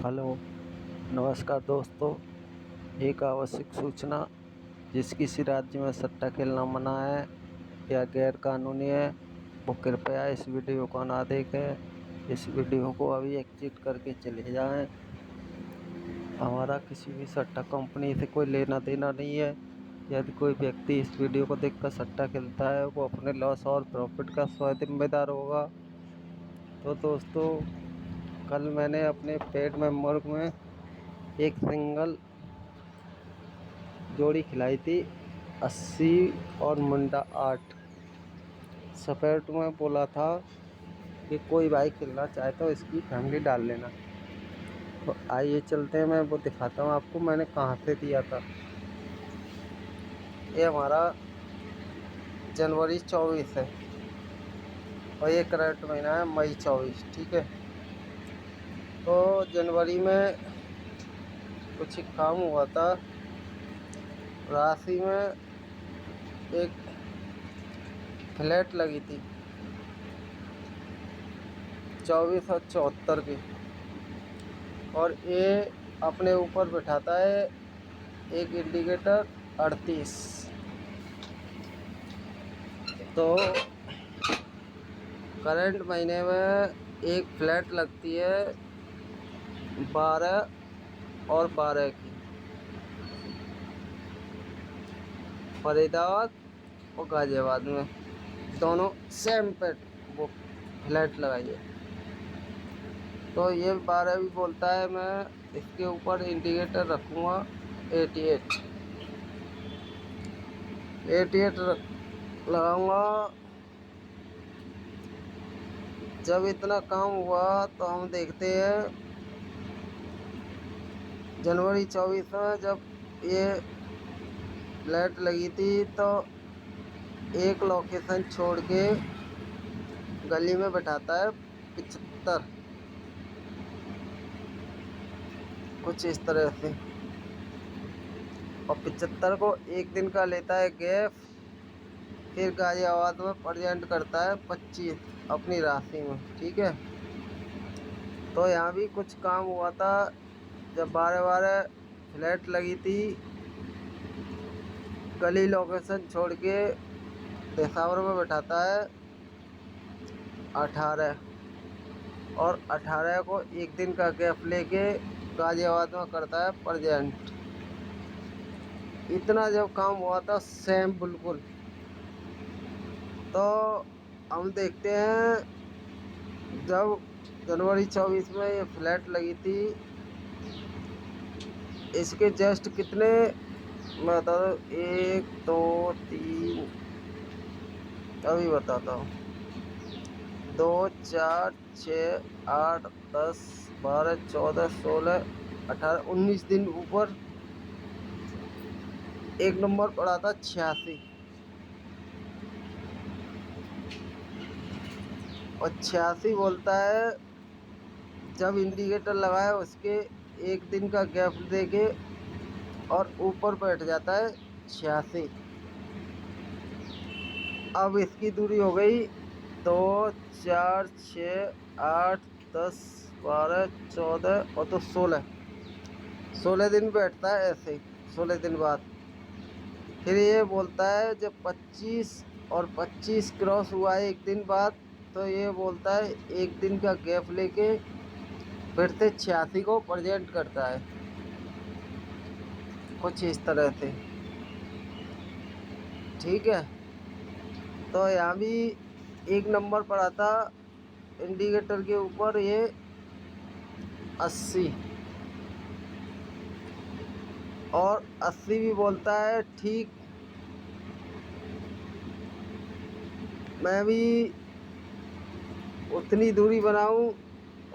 Hello, नमस्कार दोस्तों। एक आवश्यक सूचना। जिस किसी राज्य में सट्टा खेलना मना है या गैर कानूनी है, वो कृपया इस वीडियो को ना देखें। इस वीडियो को अभी एग्जिट करके चले जाएं। हमारा किसी भी सट्टा कंपनी से कोई लेना देना नहीं है। यदि कोई व्यक्ति इस वीडियो को देखकर सट्टा खेलता है, वो अपने लॉस और प्रॉफिट का स्वयं जिम्मेदार होगा। तो दोस्तों, कल मैंने अपने पेड मेंबर में एक सिंगल जोड़ी खिलाई थी, 80 और मुंडा 8। सपेट में बोला था कि कोई भाई खेलना चाहे तो इसकी फैमिली डाल लेना। तो आइए चलते हैं, मैं वो दिखाता हूँ आपको मैंने कहाँ से दिया था। ये हमारा जनवरी 24 है और ये करंट महीना है मई 24। ठीक है, तो जनवरी में कुछ काम हुआ था। राशि में एक फ्लैट लगी थी 24 और 74 की, और ये अपने ऊपर बिठाता है एक इंडिकेटर 38। तो करंट महीने में एक फ्लैट लगती है 12 और 12 की, फरीदाबाद और गाजियाबाद में, दोनों सेम पे वो फ्लैट लगाई है। तो ये 12 भी बोलता है मैं इसके ऊपर इंडिकेटर रखूँगा 88 लगाऊंगा। जब इतना काम हुआ तो हम देखते हैं जनवरी 24 में जब ये फ्लैट लगी थी, तो एक लोकेशन छोड़ के गली में बैठाता है 75, कुछ इस तरह से। और 75 को एक दिन का लेता है गैप, फिर गाजियाबाद में प्रेजेंट करता है 25 अपनी राशि में। ठीक है, तो यहाँ भी कुछ काम हुआ था। जब 12-12 फ्लैट लगी थी, गली लोकेशन छोड़ के पेशावर में बैठाता है 18, और 18 को एक दिन का गैप लेके गाजियाबाद में करता है प्रेजेंट। इतना जब काम हुआ था सेम बिल्कुल। तो हम देखते हैं जब जनवरी 24 में ये फ्लैट लगी थी, इसके जस्ट कितने मैं बता दूँ, 1 2 3, अभी बताता हूँ, 2 4 6 8 10 12 14 16 18 19 दिन ऊपर एक नंबर पड़ा था 86। और 86 बोलता है जब इंडिकेटर लगाया उसके एक दिन का गैप देके और ऊपर बैठ जाता है 86। अब इसकी दूरी हो गई 2 4 6 8 10 12 14 और तो 16 दिन बैठता है ऐसे ही। 16 दिन बाद फिर ये बोलता है जब 25 और 25 क्रॉस हुआ है एक दिन बाद, तो ये बोलता है एक दिन का गैप लेके फिर से 86 को प्रेजेंट करता है, कुछ इस तरह से। ठीक है, तो यहाँ भी एक नंबर पर आता इंडिकेटर के ऊपर ये 80, और 80 भी बोलता है ठीक। मैं भी उतनी दूरी बनाऊं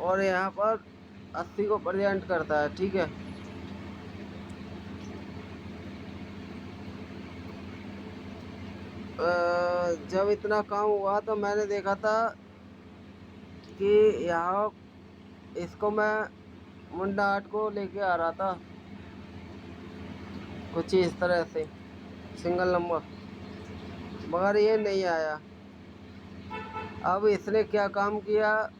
और यहाँ पर 80 को प्रेजेंट करता है। ठीक है, जब इतना काम हुआ तो मैंने देखा था कि यहाँ इसको मैं मुंडा 8 को लेके आ रहा था कुछ इस तरह से सिंगल नंबर, मगर ये नहीं आया। अब इसने क्या काम किया,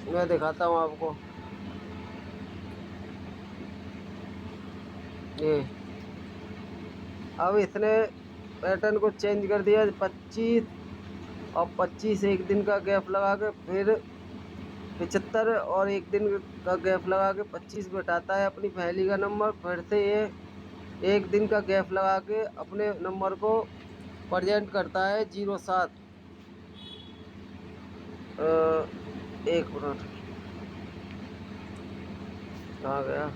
मैं दिखाता हूँ आपको। ये अब इसने पैटर्न को चेंज कर दिया। 25 और 25 एक दिन का गैप लगा के फिर 75 और एक दिन का गैप लगा के 25 बैठाता है अपनी पहली का नंबर। फिर से ये एक दिन का गैप लगा के अपने नंबर को प्रेजेंट करता है 07। एक मिनट, कहाँ गया?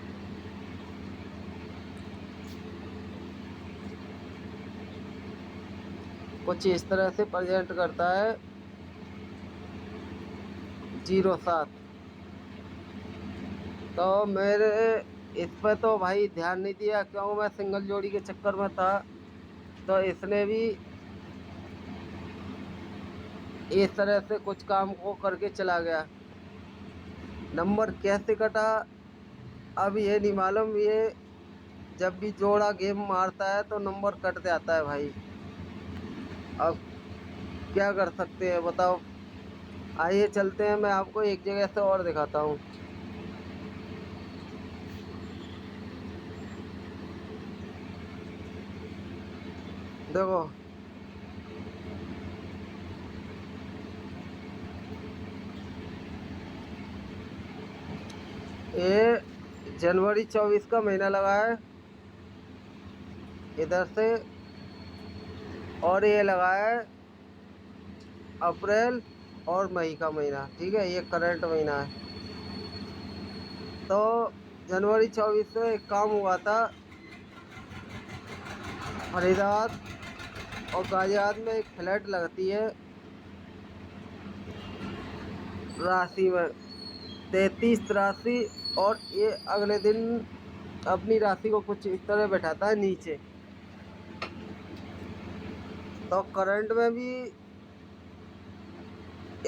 कुछ इस तरह से प्रेजेंट करता है 07। तो मेरे इस पर तो भाई ध्यान नहीं दिया, क्यों मैं सिंगल जोड़ी के चक्कर में था। तो इसने भी इस तरह से कुछ काम को करके चला गया। नंबर कैसे कटा अब ये नहीं मालूम। ये जब भी जोड़ा गेम मारता है तो नंबर कट जाता है भाई। अब क्या कर सकते हैं बताओ। आइए चलते हैं, मैं आपको एक जगह से और दिखाता हूँ। देखो, ये जनवरी 24 का महीना लगा है इधर से, और ये लगा है अप्रैल और मई का महीना। ठीक है, ये करंट महीना है। तो जनवरी 24 से एक काम हुआ था। फरीदाबाद और गाजियाबाद में एक फ्लैट लगती है राशि में 33 राशि, और ये अगले दिन अपनी राशि को कुछ इस तरह बैठाता है नीचे। तो करंट में भी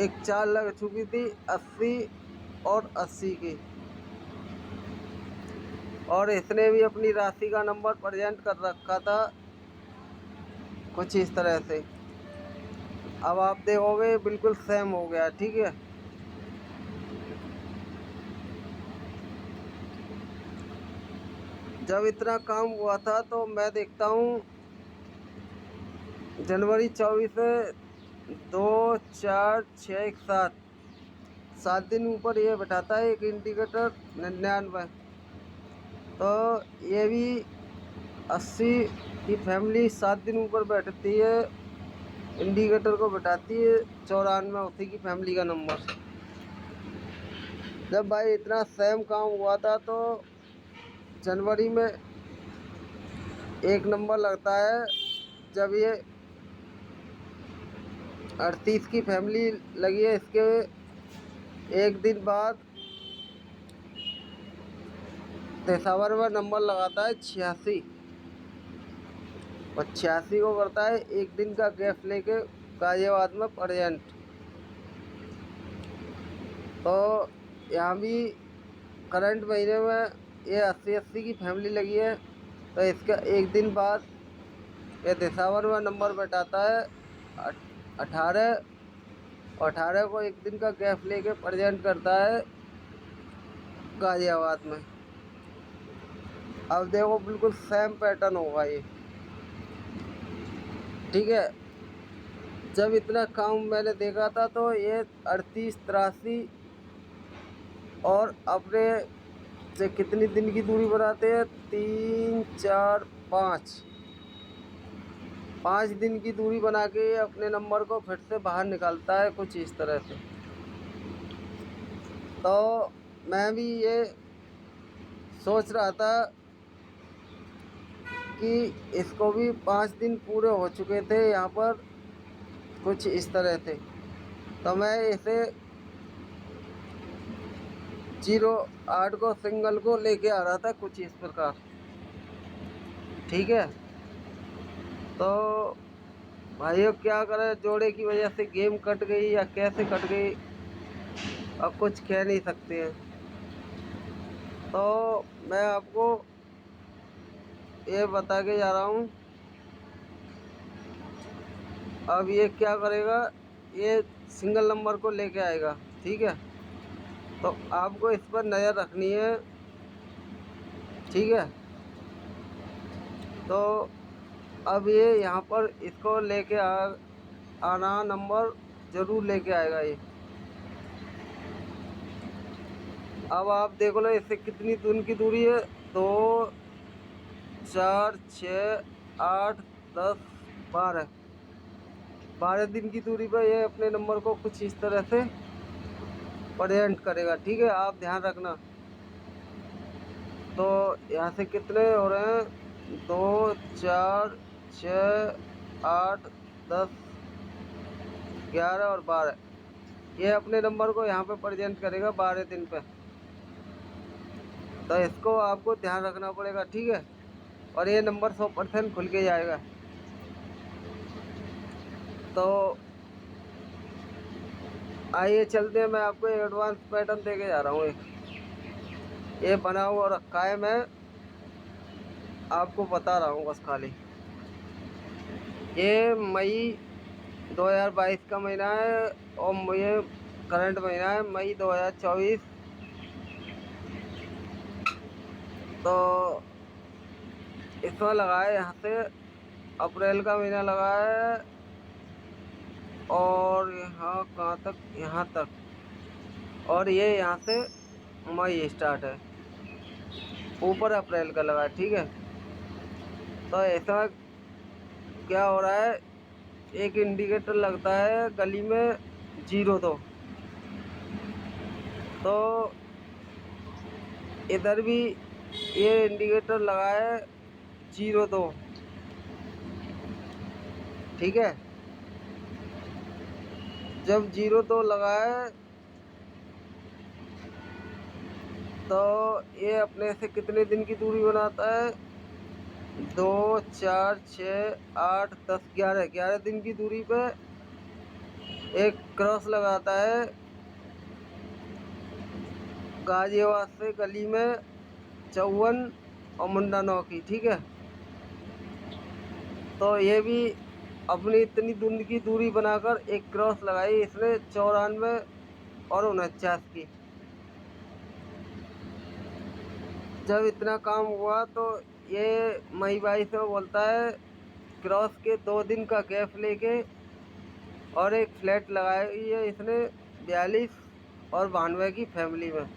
एक चाल लग चुकी थी 80 और 80 की, और इसने भी अपनी राशि का नंबर प्रेजेंट कर रखा था कुछ इस तरह से। अब आप देखोगे बिल्कुल सेम हो गया। ठीक है, जब इतना काम हुआ था तो मैं देखता हूँ जनवरी 24 से 2 4 6 1 7 7 दिन ऊपर ये बैठाता है एक इंडिकेटर 99। तो ये भी 80 की फैमिली 7 दिन ऊपर बैठती है, इंडिकेटर को बैठाती है 94 उसी की फैमिली का नंबर। जब भाई इतना सेम काम हुआ था तो जनवरी में एक नंबर लगता है। जब ये 38 की फैमिली लगी है, इसके एक दिन बाद दिसंबर में नंबर लगाता है 86, और 86 को करता है एक दिन का गैप लेके गाजियाबाद में प्रेजेंट। तो यहाँ भी करंट महीने में ये 80 की फैमिली लगी है। तो इसका एक दिन बाद ये दिसंबर में नंबर बैठाता है 18, और 18 को एक दिन का गैप लेके प्रेजेंट करता है गाजियाबाद में। अब देखो बिल्कुल सेम पैटर्न होगा ये। ठीक है, जब इतना काम मैंने देखा था तो ये 38 83 और अपने से कितनी दिन की दूरी बनाते हैं, 3 4 5 दिन की दूरी बना के अपने नंबर को फिर से बाहर निकालता है कुछ इस तरह से। तो मैं भी ये सोच रहा था कि इसको भी 5 दिन पूरे हो चुके थे यहाँ पर कुछ इस तरह से। तो मैं इसे 08 को सिंगल को लेके आ रहा था कुछ इस प्रकार। ठीक है, तो भाइयों क्या करें, जोड़े की वजह से गेम कट गई या कैसे कट गई अब कुछ कह नहीं सकते हैं। तो मैं आपको ये बता के जा रहा हूँ। अब ये क्या करेगा, ये सिंगल नंबर को लेके आएगा। ठीक है, तो आपको इस पर नज़र रखनी है, ठीक है। तो अब ये यहाँ पर इसको लेके आना नंबर ज़रूर लेके आएगा ये। अब आप देख लो इससे कितनी दिन की दूरी है, 2 4 6 8 10 12 दिन की दूरी पर ये अपने नंबर को कुछ इस तरह से प्रेजेंट करेगा, ठीक है। आप ध्यान रखना। तो यहाँ से कितने हो रहे हैं, 2 4 6 8 10 11 और 12, ये अपने नंबर को यहाँ पे प्रेजेंट करेगा 12 दिन पे। तो इसको आपको ध्यान रखना पड़ेगा, ठीक है। और ये नंबर 100% खुल के जाएगा। तो आइए चलते हैं, मैं आपको एक एडवांस पैटर्न दे के जा रहा हूँ। ये बना हुआ रखा है, मैं आपको बता रहा हूँ बस खाली। ये मई 2022 का महीना है और ये करंट महीना है मई 2024। तो इसमें लगा है यहाँ से अप्रैल का महीना लगा है और यहाँ कहाँ तक, यहाँ तक, और ये यहाँ से मई स्टार्ट है, ऊपर अप्रैल का लगा है, ठीक है। तो ऐसा क्या हो रहा है, एक इंडिकेटर लगता है गली में 02। तो इधर भी ये इंडिकेटर लगा है 02, ठीक है। जब 02 लगा है तो ये अपने से कितने दिन की दूरी बनाता है, 2 4 6 8 10 11 दिन की दूरी पे एक क्रॉस लगाता है गाजियाबाद से गली में 54 और मुंडा 9 की, ठीक है। तो ये भी अपनी इतनी दूर की दूरी बनाकर एक क्रॉस लगाई इसने 94 और 49 की। जब इतना काम हुआ तो ये मई 22 में बोलता है क्रॉस के 2 दिन का गैप लेके और एक फ्लैट लगाई है इसने 42 और 92 की फैमिली में,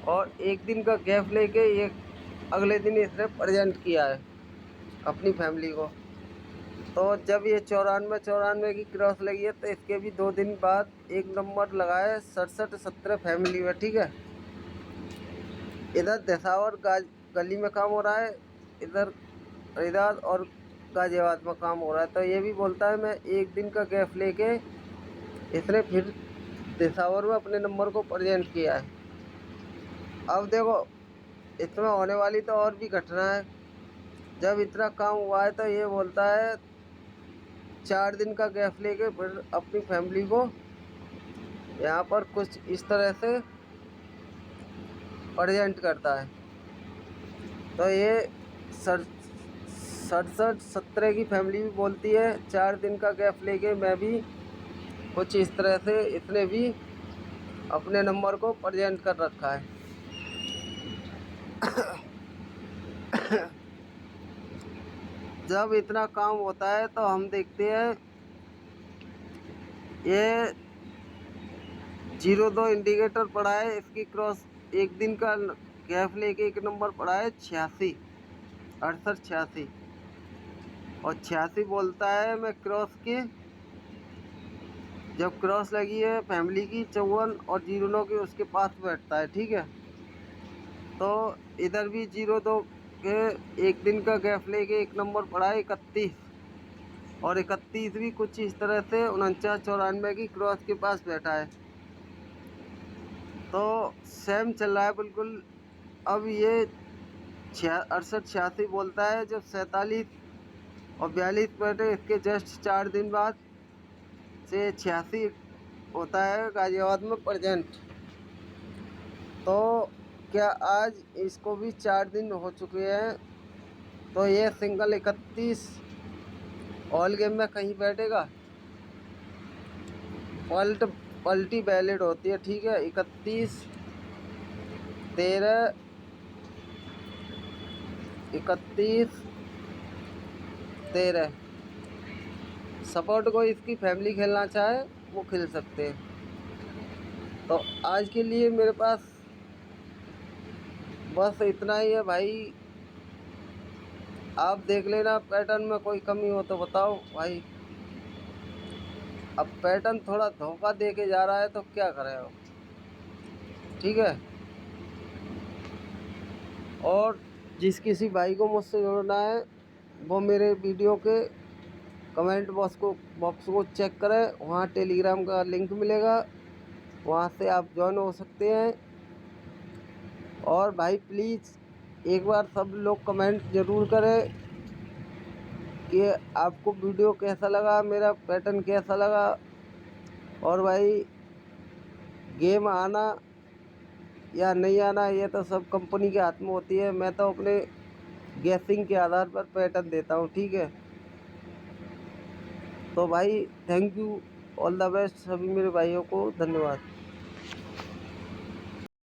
और 1 दिन का गैप लेके ये अगले दिन इसने प्रेजेंट किया है अपनी फैमिली को। तो जब ये 94 की क्रॉस लगी है तो इसके भी 2 दिन बाद एक नंबर लगा है 67 17 फैमिली में, ठीक है। इधर देसावर गली में काम हो रहा है, इधर रिदाद और गाजियाबाद में काम हो रहा है। तो ये भी बोलता है मैं 1 दिन का गैप लेके इसने फिर देसावर में अपने नंबर को प्रेजेंट किया है। अब देखो इसमें होने वाली तो और भी घटना है। जब इतना काम हुआ है तो ये बोलता है 4 दिन का गैप लेके फिर अपनी फैमिली को यहाँ पर कुछ इस तरह से प्रेजेंट करता है। तो ये 67 17 की फैमिली भी बोलती है 4 दिन का गैप लेके मैं भी कुछ इस तरह से इसने भी अपने नंबर को प्रेजेंट कर रखा है। जब इतना काम होता है तो हम देखते हैं ये 02 इंडिकेटर पड़ा है, इसकी क्रॉस 1 दिन का गैप लेके एक नंबर पड़ा है 86 68 86 और 86 बोलता है मैं क्रॉस के जब क्रॉस लगी है फैमिली की 54 और 09 की उसके पास बैठता है, ठीक है। तो इधर भी 02 के 1 दिन का गैप लेके एक नंबर पड़ा है 31 और 31 भी कुछ इस तरह से 49 94 की क्रॉस के पास बैठा है। तो सेम चल रहा है बिल्कुल। अब ये 68 86 बोलता है जब 47 और 42 बैठे इसके जस्ट 4 दिन बाद से 86 होता है गाजियाबाद में प्रेजेंट। तो क्या आज इसको भी 4 दिन हो चुके हैं, तो ये सिंगल 31 ऑल गेम में कहीं बैठेगा। क्वालिटी वैलिड होती है, ठीक है। 13 31 13 सपोर्ट को इसकी फैमिली खेलना चाहे वो खेल सकते हैं। तो आज के लिए मेरे पास बस इतना ही है भाई। आप देख लेना, पैटर्न में कोई कमी हो तो बताओ भाई। अब पैटर्न थोड़ा धोखा दे के जा रहा है तो क्या करें अब, ठीक है। और जिस किसी भाई को मुझसे जुड़ना है वो मेरे वीडियो के कमेंट बॉक्स को चेक करें, वहाँ टेलीग्राम का लिंक मिलेगा, वहाँ से आप ज्वाइन हो सकते हैं। और भाई प्लीज़ एक बार सब लोग कमेंट ज़रूर करें कि आपको वीडियो कैसा लगा, मेरा पैटर्न कैसा लगा। और भाई गेम आना या नहीं आना ये तो सब कंपनी के हाथ में होती है, मैं तो अपने गैसिंग के आधार पर पैटर्न देता हूँ, ठीक है। तो भाई thank you, all the best सभी मेरे भाइयों को, धन्यवाद।